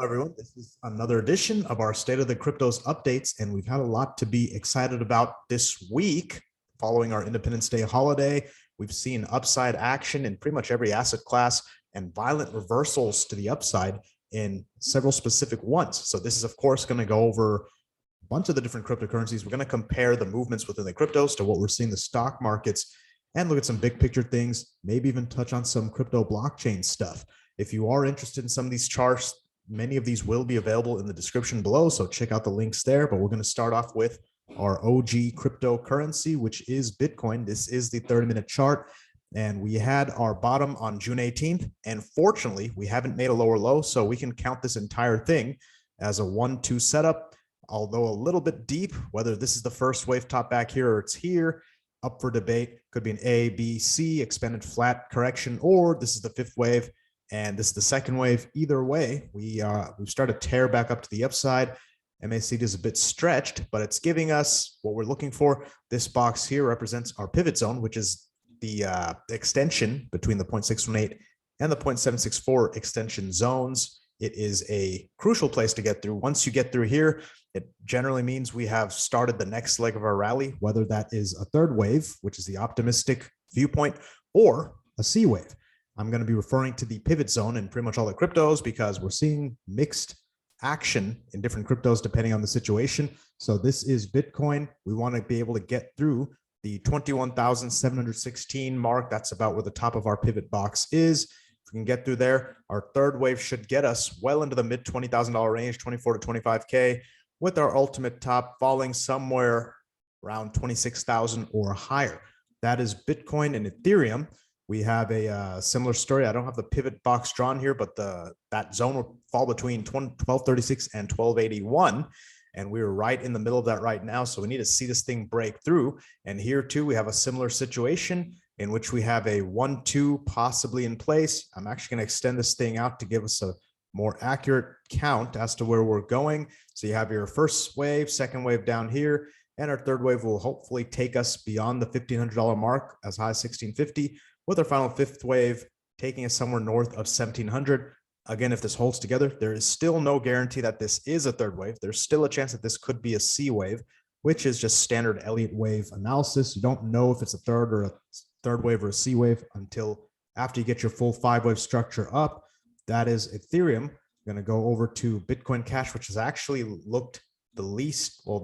Everyone. This is another edition of our State of the Cryptos updates, and we've had a lot to be excited about this week. Following our Independence Day holiday, we've seen upside action in pretty much every asset class and violent reversals to the upside in several specific ones. So this is, of course, going to go over a bunch of the different cryptocurrencies. We're going to compare the movements within the cryptos to what we're seeing in the stock markets and look at some big picture things, maybe even touch on some crypto blockchain stuff. If you are interested in some of these charts, many of these will be available in the description below, so check out the links there. But we're going to start off with our OG cryptocurrency, which is Bitcoin. This is the 30-minute chart, and we had our bottom on June 18th, and fortunately, we haven't made a lower low, so we can count this entire thing as a 1-2 setup, although a little bit deep. Whether this is the first wave top back here or it's here, up for debate. Could be an A, B, C, expanded flat correction, or this is the fifth wave, and this is the second wave. Either way, we've started to tear back up to the upside. MACD is a bit stretched, but it's giving us what we're looking for. This box here represents our pivot zone, which is the extension between the 0.618 and the 0.764 extension zones. It is a crucial place to get through. Once you get through here, it generally means we have started the next leg of our rally, whether that is a third wave, which is the optimistic viewpoint, or a C wave. I'm going to be referring to the pivot zone in pretty much all the cryptos because we're seeing mixed action in different cryptos depending on the situation. So this is Bitcoin. We want to be able to get through the 21,716 mark. That's about where the top of our pivot box is. If we can get through there, our third wave should get us well into the mid $20,000 range, 24 to 25K, with our ultimate top falling somewhere around 26,000 or higher. That is Bitcoin and Ethereum. We have a similar story. I don't have the pivot box drawn here, but that zone will fall between 1236 and 1281. And we're right in the middle of that right now. So we need to see this thing break through. And here too, we have a similar situation in which we have a 1-2 possibly in place. I'm actually going to extend this thing out to give us a more accurate count as to where we're going. So you have your first wave, second wave down here, and our third wave will hopefully take us beyond the $1,500 mark as high as 1650, with our final fifth wave taking us somewhere north of 1700. Again, if this holds together, there is still no guarantee that this is a third wave. There's still a chance that this could be a C wave, which is just standard Elliott wave analysis. You don't know if it's a third wave or a C wave until after you get your full 5-wave structure up. That is Ethereum. I'm going to go over to Bitcoin Cash, which has actually looked the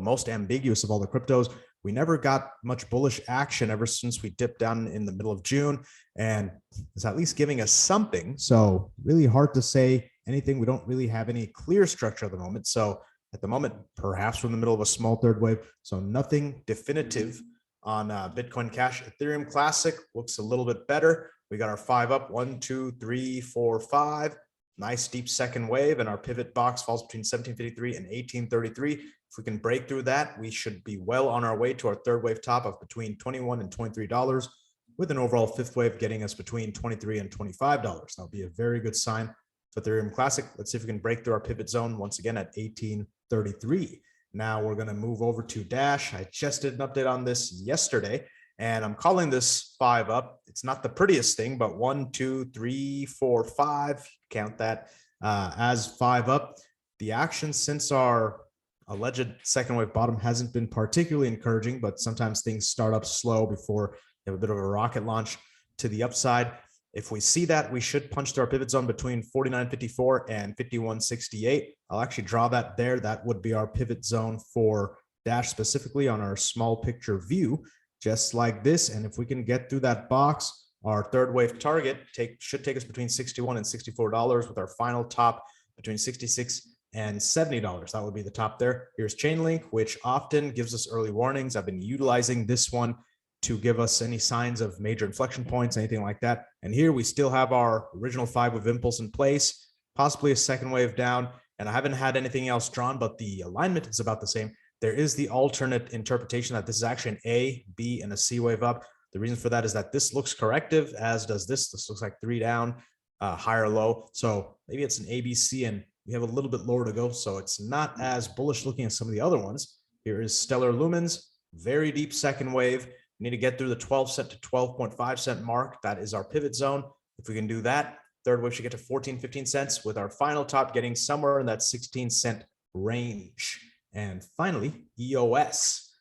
most ambiguous of all the cryptos. We never got much bullish action ever since we dipped down in the middle of June, and it's at least giving us something. So really hard to say anything. We don't really have any clear structure at the moment. So at the moment, perhaps we're in the middle of a small third wave. So nothing definitive on Bitcoin Cash. Ethereum Classic looks a little bit better. We got our 5 up, 1, 2, 3, 4, 5. Nice deep second wave, and our pivot box falls between 1753 and 1833. If we can break through that, we should be well on our way to our third wave top of between $21 and $23, with an overall fifth wave getting us between $23 and $25. That'll be a very good sign for Ethereum Classic. Let's see if we can break through our pivot zone once again at 1833. Now we're going to move over to Dash. I just did an update on this yesterday, and I'm calling this 5 up. It's not the prettiest thing, but 1, 2, 3, 4, 5. Count that as 5 up. The action since our alleged second wave bottom hasn't been particularly encouraging, but sometimes things start up slow before you have a bit of a rocket launch to the upside. If we see that, we should punch through our pivot zone between 49.54 and 51.68. I'll actually draw that there. That would be our pivot zone for Dash specifically on our small picture view, just like this. And if we can get through that box, our third wave target should take us between $61 and $64, with our final top between $66 and $70. That would be the top there. Here's Chainlink, which often gives us early warnings. I've been utilizing this one to give us any signs of major inflection points, anything like that. And here we still have our original 5-wave impulse in place, possibly a second wave down. And I haven't had anything else drawn, but the alignment is about the same. There is the alternate interpretation that this is actually an A, B, and a C wave up. The reason for that is that this looks corrective, as does this. This looks like 3 down, higher low. So maybe it's an A, B, C, and we have a little bit lower to go. So it's not as bullish looking as some of the other ones. Here is Stellar Lumens, very deep second wave. We need to get through the 12 cent to 12.5 cent mark. That is our pivot zone. If we can do that, Third wave should get to 14, 15 cents with our final top getting somewhere in that 16-cent range. And finally, EOS.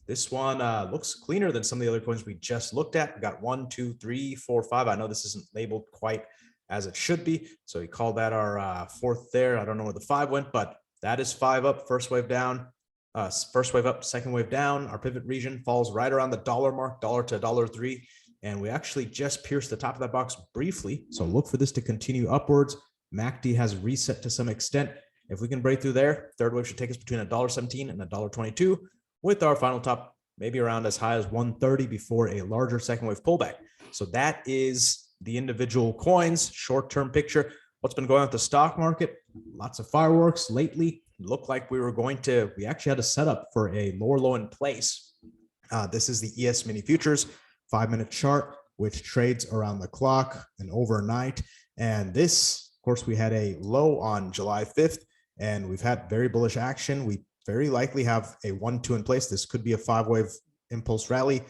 This one looks cleaner than some of the other coins we just looked at. We got 1, 2, 3, 4, 5. I know this isn't labeled quite as it should be, so we call that our fourth there. I don't know where the 5 went, but that is 5 up, first wave down, first wave up, second wave down. Our pivot region falls right around the dollar mark, $1 to $1.03, and we actually just pierced the top of that box briefly. So look for this to continue upwards. MACD has reset to some extent. If we can break through there, third wave should take us between $1.17 and $1.22, with our final top maybe around as high as 130 before a larger second wave pullback. So that is the individual coins, short-term picture. What's been going on with the stock market? Lots of fireworks lately. It looked like we actually had a setup for a lower low in place. This is the ES mini futures 5-minute chart, which trades around the clock and overnight. And this, of course, we had a low on July 5th, and we've had very bullish action. We very likely have a 1-2 in place. This could be a 5-wave impulse rally,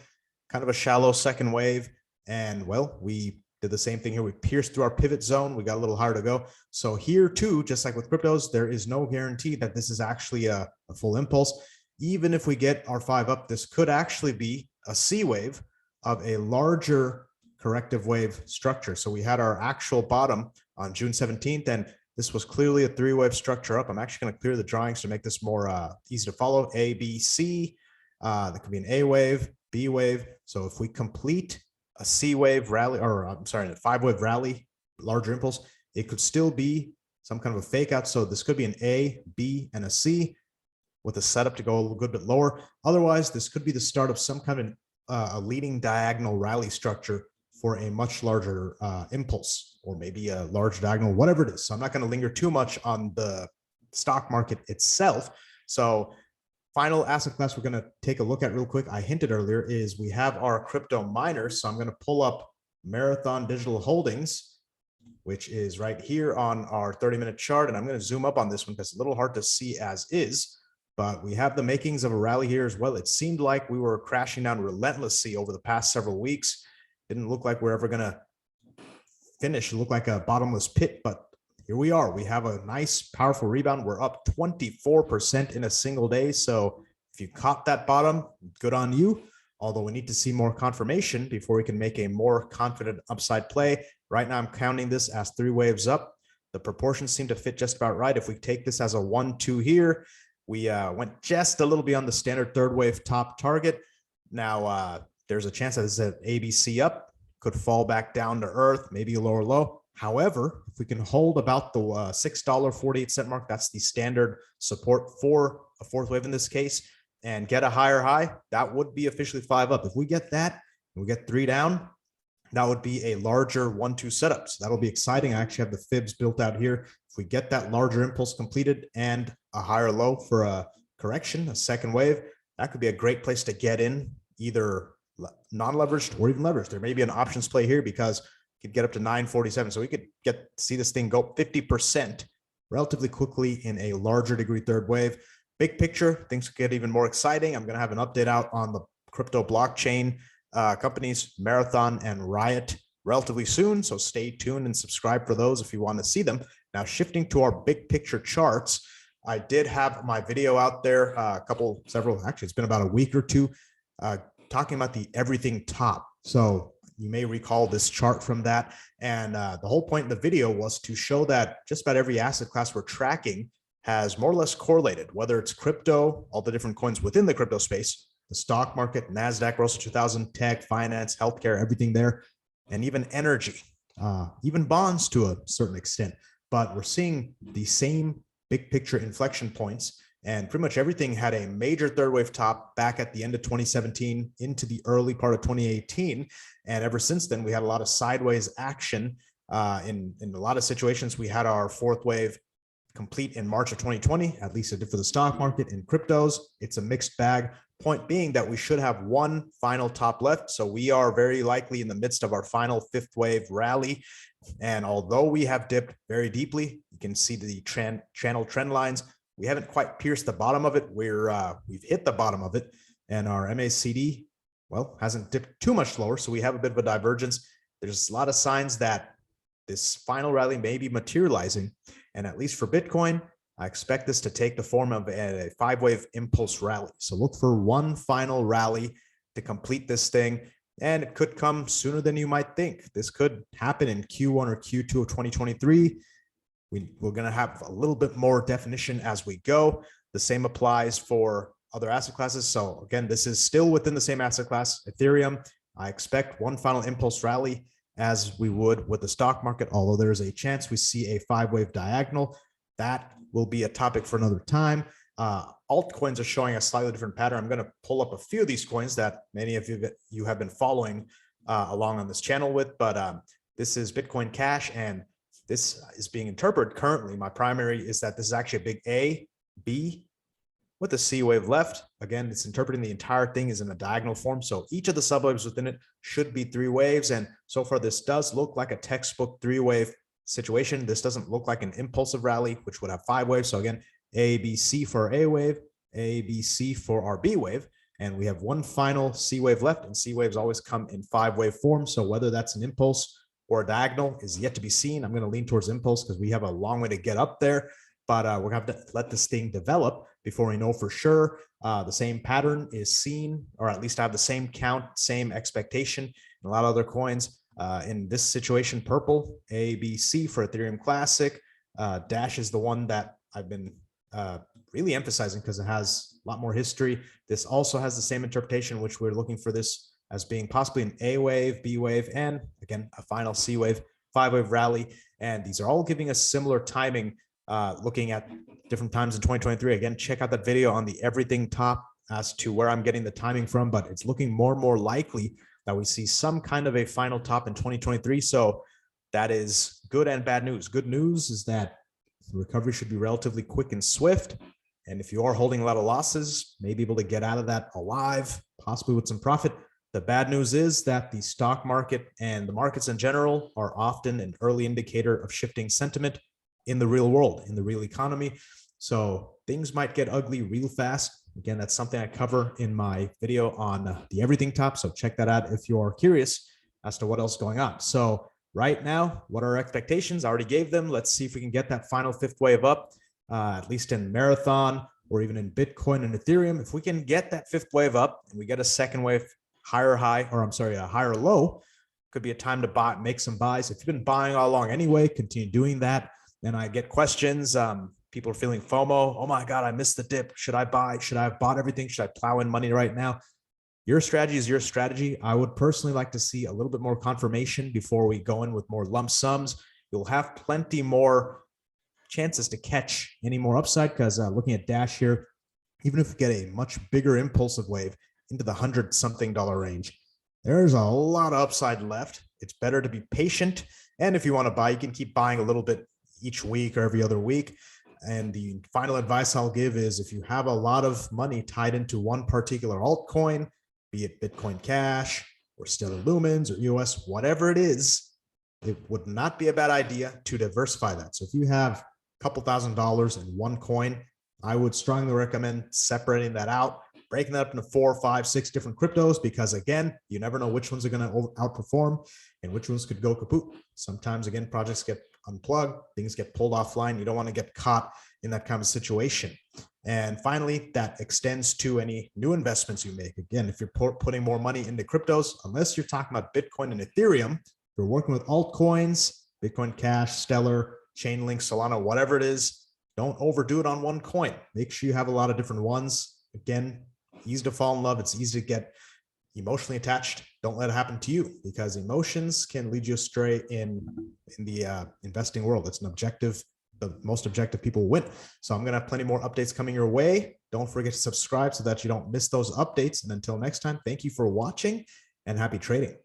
kind of a shallow second wave. And well, we did the same thing here. We pierced through our pivot zone. We got a little higher to go. So here too, just like with cryptos, there is no guarantee that this is actually a full impulse. Even if we get our 5 up, this could actually be a C wave of a larger corrective wave structure. So we had our actual bottom on June 17th, and this was clearly a 3-wave structure up. I'm actually going to clear the drawings to make this more easy to follow. A, B, C. That could be an A wave, B wave. So if we complete a C wave rally, or I'm sorry, a 5-wave rally, larger impulse, it could still be some kind of a fake out. So this could be an A, B, and a C with a setup to go a good bit lower. Otherwise, this could be the start of some kind of a leading diagonal rally structure for a much larger impulse, or maybe a large diagonal, whatever it is. So I'm not going to linger too much on the stock market itself. So final asset class we're going to take a look at real quick, I hinted earlier, is we have our crypto miners. So I'm going to pull up Marathon Digital Holdings, which is right here on our 30-minute chart. And I'm going to zoom up on this one because it's a little hard to see as is. But we have the makings of a rally here as well. It seemed like we were crashing down relentlessly over the past several weeks. Didn't look like we're ever going to finish. It looked like a bottomless pit, but here we are. We have a nice, powerful rebound. We're up 24% in a single day. So if you caught that bottom, good on you. Although we need to see more confirmation before we can make a more confident upside play. Right now, I'm counting this as 3 waves up. The proportions seem to fit just about right. If we take this as a 1-2 here, we went just a little beyond the standard 3rd wave top target. Now, there's a chance that this is an ABC up, could fall back down to earth, maybe a lower low. However, if we can hold about the $6.48 mark, that's the standard support for a 4th wave in this case, and get a higher high, that would be officially 5 up. If we get that, and we get 3 down, that would be a larger 1-2 setup. So that'll be exciting. I actually have the fibs built out here. If we get that larger impulse completed and a higher low for a correction, a 2nd wave, that could be a great place to get in, either non-leveraged or even leveraged. There may be an options play here because it could get up to 947. So we could see this thing go 50% relatively quickly in a larger degree 3rd wave. Big picture, things get even more exciting. I'm going to have an update out on the crypto blockchain companies, Marathon and Riot, relatively soon. So stay tuned and subscribe for those if you want to see them. Now, shifting to our big picture charts, I did have my video out there actually, it's been about a week or two, talking about the everything top. So you may recall this chart from that. And the whole point of the video was to show that just about every asset class we're tracking has more or less correlated, whether it's crypto, all the different coins within the crypto space, the stock market, NASDAQ, Russell 2000, tech, finance, healthcare, everything there, and even energy, even bonds to a certain extent. But we're seeing the same big picture inflection points, and pretty much everything had a major 3rd wave top back at the end of 2017 into the early part of 2018. And ever since then, we had a lot of sideways action. In a lot of situations, we had our 4th wave complete in March of 2020, at least it did for the stock market. In cryptos, it's a mixed bag. Point being that we should have one final top left. So we are very likely in the midst of our final 5th wave rally. And although we have dipped very deeply, you can see the channel trend lines. We haven't quite pierced the bottom of it. We've hit the bottom of it, and our MACD, well, hasn't dipped too much lower. So we have a bit of a divergence. There's a lot of signs that this final rally may be materializing. And at least for Bitcoin, I expect this to take the form of a 5-wave impulse rally. So look for one final rally to complete this thing. And it could come sooner than you might think. This could happen in Q1 or Q2 of 2023. We're going to have a little bit more definition as we go. The same applies for other asset classes. So again, this is still within the same asset class, Ethereum. I expect one final impulse rally as we would with the stock market, although there is a chance we see a 5-wave diagonal. That will be a topic for another time. Altcoins are showing a slightly different pattern. I'm going to pull up a few of these coins that many of you have been following along on this channel with, but this is Bitcoin Cash, and this is being interpreted currently. My primary is that this is actually a big A, B, with a C wave left. Again, it's interpreting the entire thing is in a diagonal form. So each of the subwaves within it should be 3 waves. And so far, this does look like a textbook 3-wave situation. This doesn't look like an impulsive rally, which would have 5 waves. So again, A, B, C for A wave, A, B, C for our B wave. And we have one final C wave left, and C waves always come in 5-wave form. So whether that's an impulse or a diagonal is yet to be seen. I'm going to lean towards impulse because we have a long way to get up there. But we're going to have to let this thing develop before we know for sure. The same pattern is seen, or at least I have the same count, same expectation in a lot of other coins. In this situation, purple, A, B, C for Ethereum Classic. Dash is the one that I've been really emphasizing because it has a lot more history. This also has the same interpretation, which we're looking for this as being possibly an A wave, B wave, and again, a final C wave, 5-wave rally. And these are all giving us similar timing. Looking at different times in 2023. Again, check out that video on the everything top as to where I'm getting the timing from, but it's looking more and more likely that we see some kind of a final top in 2023. So that is good and bad news. Good news is that the recovery should be relatively quick and swift. And if you are holding a lot of losses, may be able to get out of that alive, possibly with some profit. The bad news is that the stock market and the markets in general are often an early indicator of shifting sentiment in the real world, in the real economy. So things might get ugly real fast. Again, that's something I cover in my video on the everything top. So check that out if you're curious as to what else is going on. So right now, what are our expectations? I already gave them. Let's see if we can get that final 5th wave up, at least in Marathon or even in Bitcoin and Ethereum. If we can get that 5th wave up and we get a 2nd wave higher high, or I'm sorry, a higher low, could be a time to buy, make some buys. If you've been buying all along anyway, continue doing that. Then I get questions. People are feeling FOMO. Oh my God, I missed the dip. Should I buy? Should I have bought everything? Should I plow in money right now? Your strategy is your strategy. I would personally like to see a little bit more confirmation before we go in with more lump sums. You'll have plenty more chances to catch any more upside because looking at Dash here, even if we get a much bigger impulsive wave into the $100-something range, there's a lot of upside left. It's better to be patient. And if you want to buy, you can keep buying a little bit each week or every other week. And the final advice I'll give is if you have a lot of money tied into one particular altcoin, be it Bitcoin Cash or Stellar Lumens or EOS, whatever it is, it would not be a bad idea to diversify that. So if you have a couple $1,000s in one coin, I would strongly recommend separating that out, breaking that up into 4, 5, 6 different cryptos, because again, you never know which ones are going to outperform and which ones could go kaput. Sometimes, again, projects get unplugged, things get pulled offline. You don't want to get caught in that kind of situation. And finally, that extends to any new investments you make. Again, if you're putting more money into cryptos, unless you're talking about Bitcoin and Ethereum, if you're working with altcoins, Bitcoin Cash, Stellar, Chainlink, Solana, whatever it is, don't overdo it on one coin. Make sure you have a lot of different ones. Again, easy to fall in love. It's easy to get emotionally attached. Don't let it happen to you, because emotions can lead you astray in the investing world. It's an objective. The most objective people win. So I'm going to have plenty more updates coming your way. Don't forget to subscribe so that you don't miss those updates. And until next time, thank you for watching and happy trading.